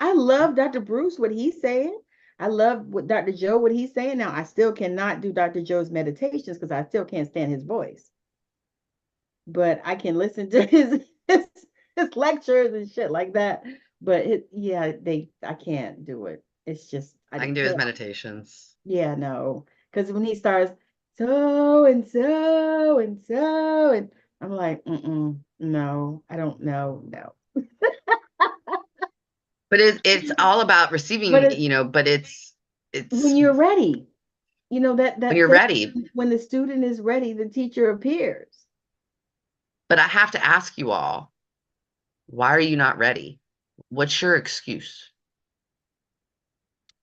I love Dr. Bruce, what he's saying. I love what Dr. Joe, what he's saying. Now I still cannot do Dr. Joe's meditations because I still can't stand his voice. But I can listen to his lectures and shit like that. But yeah, I can't do it. It's just I can do his meditations. yeah, no. Because when he starts so and so and so, and I'm like, no, I don't know, no. But it's all about But receiving, but it's when you're ready, that when that you're thing, ready. when the student is ready, the teacher appears. But I have to ask you all, why are you not ready? What's your excuse?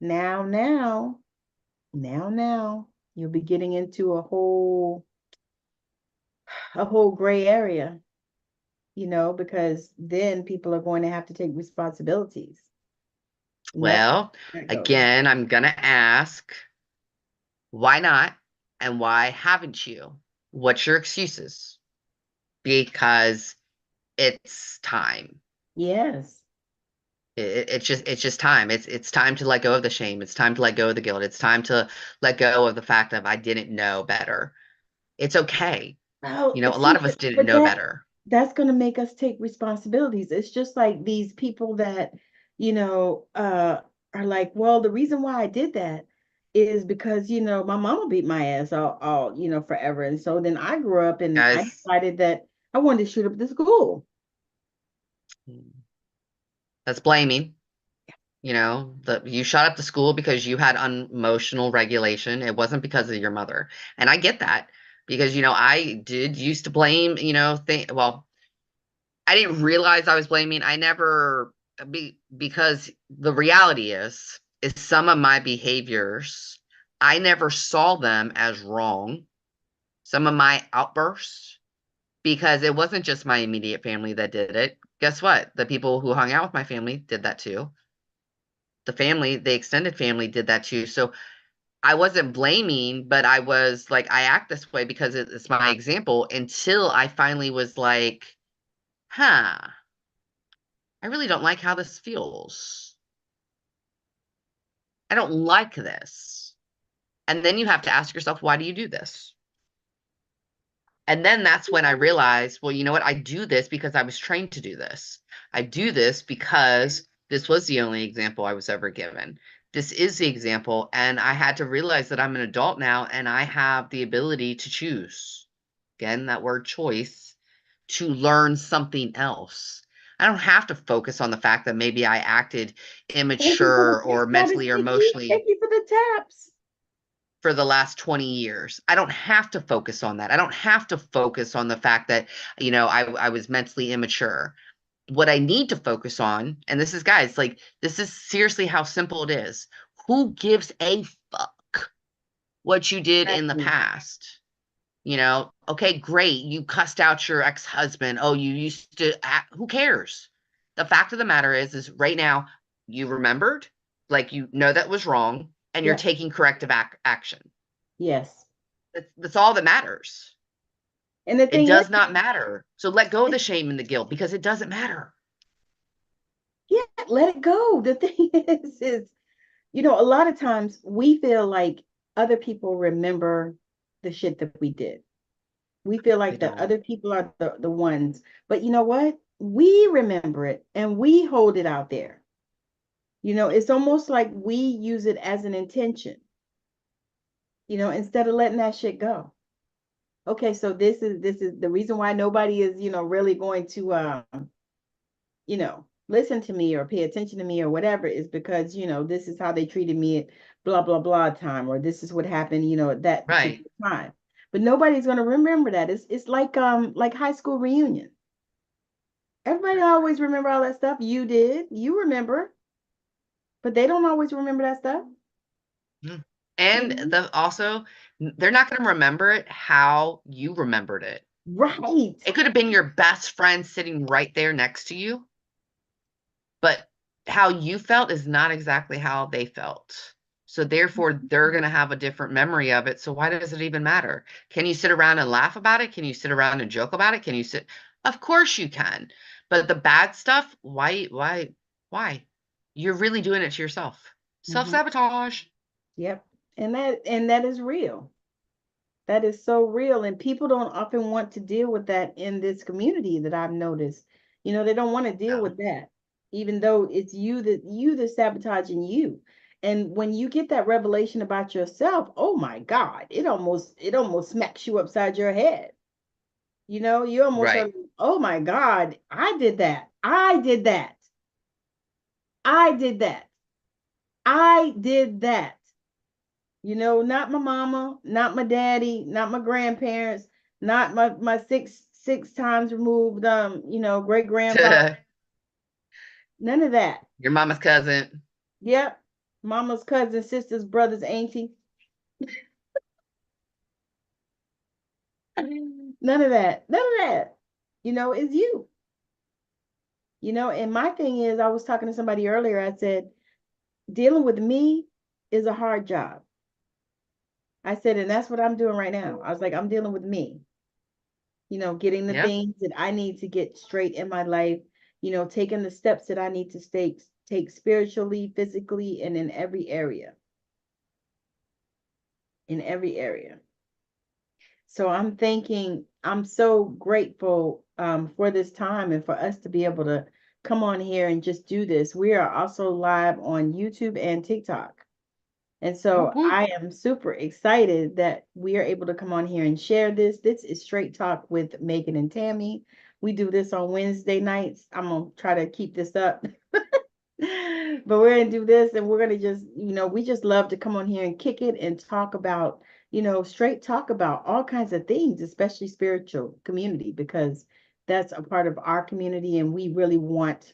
Now, now, you'll be getting into a whole gray area, because then people are going to have to take responsibilities. And that's Well, where that goes. again, I'm gonna ask, why not? And why haven't you? What's your excuses? Because it's time. Yes. It's just time. It's time to let go of the shame. It's time to let go of the guilt. It's time to let go of the fact that I didn't know better. It's okay. Well, A lot see, of us didn't but know better. that's going to make us take responsibilities. It's just like these people that, are like, well, the reason why I did that is because, my mama beat my ass all, forever. And so then I grew up and I Guys, decided that I wanted to shoot up the school. that's blaming. You shot up the school because you had unemotional regulation. It wasn't because of your mother. And I get that because, I did used to blame, well, I didn't realize I was blaming. I never, because the reality is some of my behaviors, I never saw them as wrong. Some of my outbursts, because it wasn't just my immediate family that did it. Guess what? The people who hung out with my family did that too. The extended family did that too. So I wasn't blaming, but I was like, I act this way because it's my example until I finally was like, huh, I really don't like how this feels. I don't like this. And then you have to ask yourself, why do you do this? And then that's when I realized, well, you know what? I do this because I was trained to do this. I do this because this was the only example I was ever given. This is the example. And I had to realize that I'm an adult now and I have the ability to choose. Again, that word choice, to learn something else. I don't have to focus on the fact that maybe I acted Thank you for the immature or taps, Goddess mentally or Nikki. emotionally Thank you for the taps. for the last 20 years. I don't have to focus on that. I don't have to focus on the fact that, I was mentally immature. What I need to focus on, and this is, guys, like, this is seriously how simple it is. Who gives a fuck what you did in the Exactly. past? Okay, great. You cussed out your ex-husband. Oh, you used to act, who cares? The fact of the matter is right now, you remembered, like, that was wrong, and you're Yep. taking corrective action. Yes. That's all that matters. And the It thing is, does not matter. So let go of the shame and the guilt because it doesn't matter. yeah, let it go. The thing is, a lot of times we feel like other people remember the shit that we did. We feel They like the don't. other people are the ones. But you know what? We remember it and we hold it out there. It's almost like we use it as an intention. instead of letting that shit go. Okay, so this is the reason why nobody is, really going to listen to me or pay attention to me or whatever, is because, this is how they treated me at blah, blah, blah time, or this is what happened, at that Right. particular time. But nobody's going to remember that. It's like high school reunion. Everybody always remember all that stuff. You did. You remember. But they don't always remember that stuff. Mm. And also, they're not going to remember it how you remembered it. Right. It could have been your best friend sitting right there next to you, but how you felt is not exactly how they felt. So therefore, they're going to have a different memory of it. So why does it even matter? Can you sit around and laugh about it? Can you sit around and joke about it? Can you sit? Of course you can. But the bad stuff, why? You're really doing it to yourself. Self-sabotage. Yep. And that is real. That is so real. And people don't often want to deal with that in this community that I've noticed. They don't want to deal No. with that, even though it's you that's sabotaging you. And when you get that revelation about yourself, oh my God, it almost smacks you upside your head. You almost are, Right. oh my God, I did that. I did that. I did that. I did that. Not my mama, not my daddy, not my grandparents, not my six times removed great grandfather. None of that. Your mama's cousin. Yep. Mama's cousin, sisters, brothers, auntie. None of that. None of that. Is you. And my thing is, I was talking to somebody earlier. I said, dealing with me is a hard job. I said, and that's what I'm doing right now. I was like, I'm dealing with me. Getting the Yeah. things that I need to get straight in my life, taking the steps that I need to take spiritually, physically, and in every area. In every area. So I'm so grateful for this time and for us to be able to come on here and just do this. We are also live on YouTube and TikTok. And Whoop, so whoop. I am super excited that we are able to come on here and share this. This is Straight Talk with Megan and Tammy. We do this on Wednesday nights. I'm going to try to keep this up. But we're going to do this, and we're going to just, we just love to come on here and kick it and talk about, straight talk about all kinds of things, especially spiritual community, because that's a part of our community. And we really want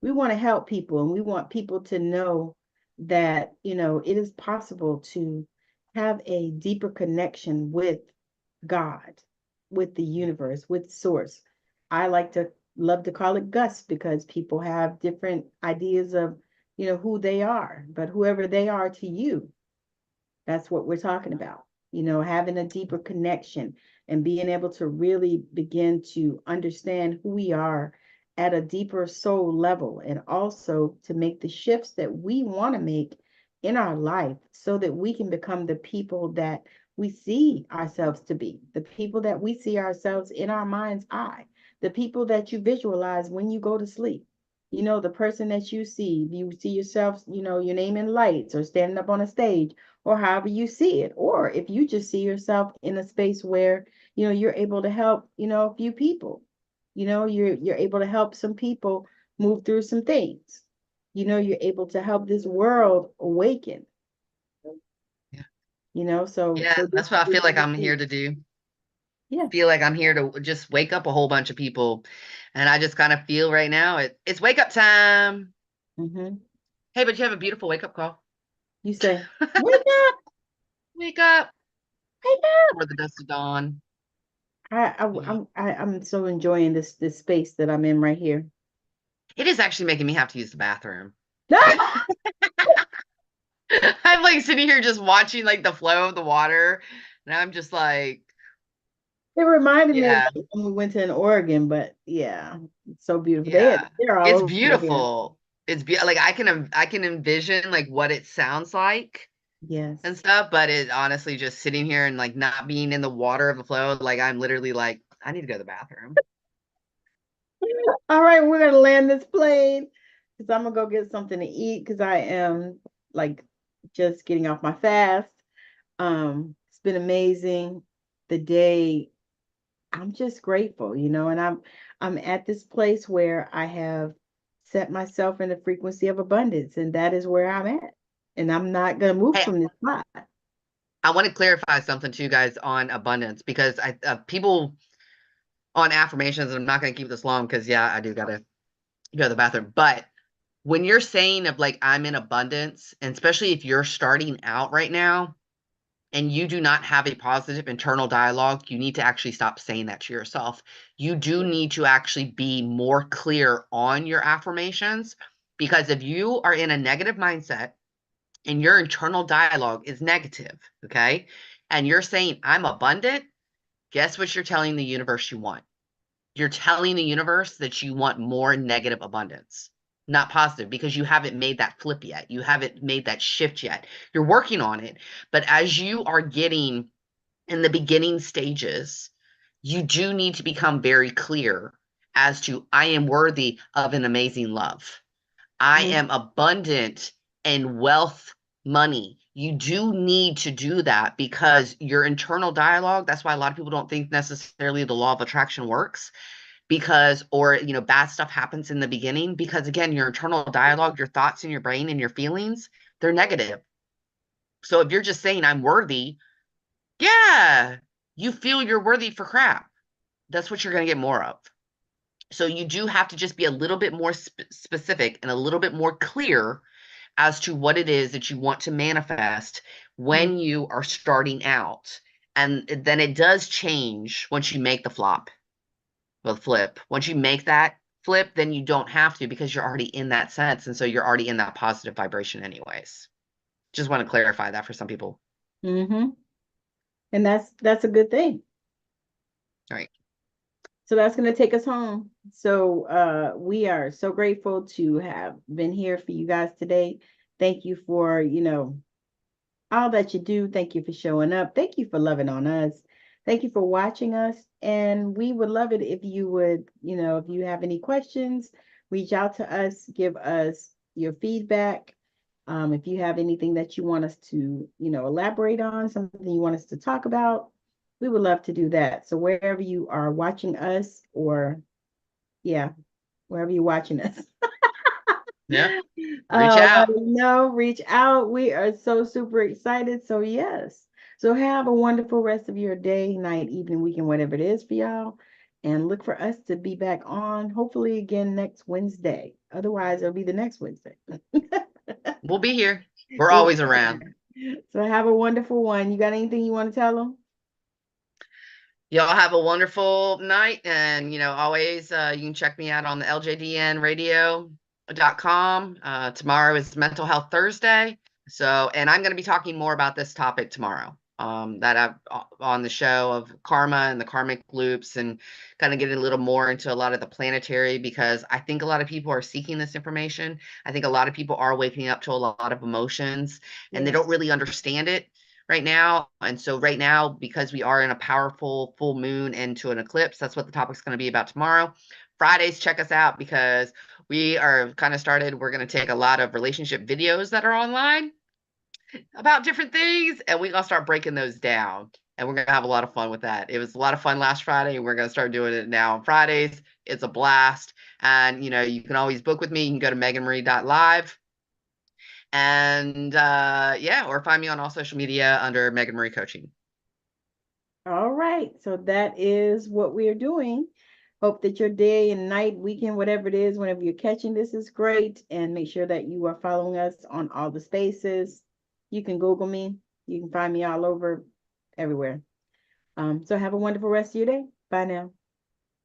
to help people, and we want people to know that, it is possible to have a deeper connection with God, with the universe, with source. I love to call it Gus, because people have different ideas of, who they are, but whoever they are to you, that's what we're talking about. Having a deeper connection and being able to really begin to understand who we are at a deeper soul level, and also to make the shifts that we want to make in our life so that we can become the people that we see ourselves to be, the people that we see ourselves in our mind's eye, the people that you visualize when you go to sleep. The person that you see yourself, your name in lights, or standing up on a stage, or however you see it. Or if you just see yourself in a space where, you're able to help, a few people, you're able to help some people move through some things. You're able to help this world awaken, Yeah. so Yeah. this That's what I is feel like I'm really, here to do. yeah. Feel like I'm here to just wake up a whole bunch of people. And I just kind of feel right now it's wake up time. Mm-hmm. Hey, but you have a beautiful wake up call. You say, wake up, Wake up wake up. before the dust of dawn. I, I You know, I'm so enjoying this space that I'm in right here. it is actually making me have to use the bathroom. I'm like sitting here just watching like the flow of the water. And I'm just like, It reminded me of yeah, like when we went to Oregon, but yeah, it's so beautiful. yeah. They're It's all over here. beautiful. Like I can envision like what it sounds like and Yes. stuff, but it honestly just sitting here and like not being in the water of the flow, like I'm literally like, I need to go to the bathroom. All right, we're gonna land this plane because I'm gonna go get something to eat because I am like just getting off my fast. It's been amazing. The day, I'm just grateful, and I'm at this place where I have set myself in the frequency of abundance, and that is where I'm at. And I'm not gonna move Hey, from this spot. I want to clarify something to you guys on abundance because people on affirmations, and I'm not going to keep this long because yeah, I do gotta go to the bathroom. But when you're saying of like I'm in abundance, and especially if you're starting out right now and you do not have a positive internal dialogue, you need to actually stop saying that to yourself. You do need to actually be more clear on your affirmations, because if you are in a negative mindset and your internal dialogue is negative, okay, and you're saying I'm abundant, guess what you're telling the universe you want? You're telling the universe that you want more negative abundance, not positive, because you haven't made that flip yet. You haven't made that shift yet. You're working on it. But as you are getting in the beginning stages, you do need to become very clear as to I am worthy of an amazing love. I Mhm. am abundant in wealth, money. You do need to do that because your internal dialogue, that's why a lot of people don't think necessarily the law of attraction works, because or bad stuff happens in the beginning because again your internal dialogue, your thoughts in your brain and your feelings, they're negative. So if you're just saying I'm worthy, yeah, you feel you're worthy for crap. That's what you're going to get more of. So you do have to just be a little bit more specific and a little bit more clear as to what it is that you want to manifest Mhm. when you are starting out. And then it does change once you make the flop. Well, flip. Once you make that flip, then you don't have to because you're already in that sense. And so you're already in that positive vibration anyways. Just want to clarify that for some people. Mhm. And that's a good thing. All right. So that's going to take us home. So we are so grateful to have been here for you guys today. Thank you for, all that you do. Thank you for showing up. Thank you for loving on us. Thank you for watching us. And we would love it if you would, if you have any questions, reach out to us, give us your feedback. If you have anything that you want us to, elaborate on, something you want us to talk about, we would love to do that. So wherever you are watching us, or yeah, wherever you're watching us, Yeah. Reach let out. us know, reach out. We are so super excited. So yes. So have a wonderful rest of your day, night, evening, weekend, whatever it is for y'all. And look for us to be back on, hopefully again next Wednesday. Otherwise, it'll be the next Wednesday. We'll be here. We're We'll always be around. there. So have a wonderful one. You got anything you want to tell them? Y'all have a wonderful night. And, always you can check me out on the LJDNradio.com. Tomorrow is Mental Health Thursday. So, and I'm going to be talking more about this topic tomorrow. That I've on the show of karma and the karmic loops, and kind of getting a little more into a lot of the planetary, because I think a lot of people are seeking this information. I think a lot of people are waking up to a lot of emotions and they Yes. don't really understand it right now. And so right now, because we are in a powerful full moon into an eclipse, that's what the topic's going to be about tomorrow. Fridays, check us out because we are kind of started. We're going to take a lot of relationship videos that are online about different things, and we're going to start breaking those down. And we're going to have a lot of fun with that. It was a lot of fun last Friday, and we're going to start doing it now on Fridays. It's a blast. And, you can always book with me. You can go to meganmarie.live. And yeah, or find me on all social media under Megan Marie Coaching. All right. So that is what we are doing. Hope that your day and night, weekend, whatever it is, whenever you're catching this is great. And make sure that you are following us on all the spaces. You can Google me. You can find me all over everywhere. So have a wonderful rest of your day. Bye now.